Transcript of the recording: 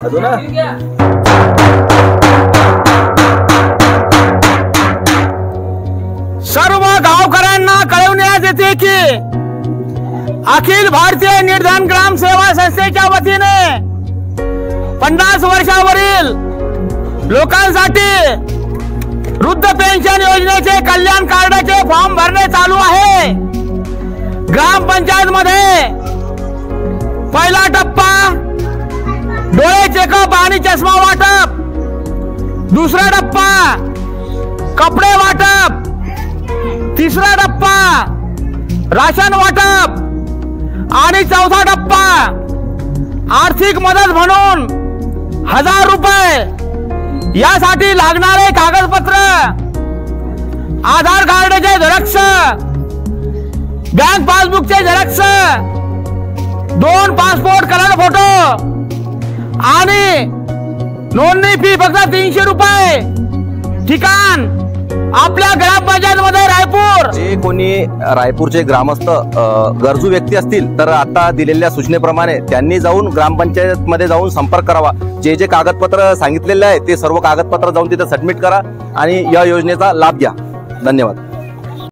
सर्व गावकऱ्यांना कळवण्यात येते की अखिल भारतीय निर्धन ग्राम सेवा संस्थेच्या वतीने 50 वर्षावरील लोकांसाठी वृद्ध पेन्शन योजनेचे कल्याण कार्डाचे फॉर्म भरणे चालू आहे। ग्रामपंचायत मध्ये पहिला टप्पा डोळे चेकअप आणि चष्मा वाटप, दुसरा टप्पा कपडे वाटप, तिसरा टप्पा राशन वाटप आणि चौथा टप्पा आर्थिक मदत म्हणून 1000 रुपये। यासाठी लागणारे कागदपत्र आधार कार्डचे झेरॉक्स, बँक पासबुकचे झेरॉक्स, 2 पासपोर्ट कलर फोटो आणि नोंदणी फी फक्त 300 रुपये। ठिकाण आपल्या ग्रामपंचायत मध्ये रायपूर। जे कोणी रायपूरचे ग्रामस्थ गरजू व्यक्ती असतील तर आता दिलेल्या सूचनेप्रमाणे त्यांनी जाऊन ग्रामपंचायत मध्ये जाऊन संपर्क करावा। जे जे कागदपत्र सांगितलेले आहे ते सर्व कागदपत्र जाऊन तिथे सबमिट करा आणि या योजनेचा लाभ घ्या। धन्यवाद।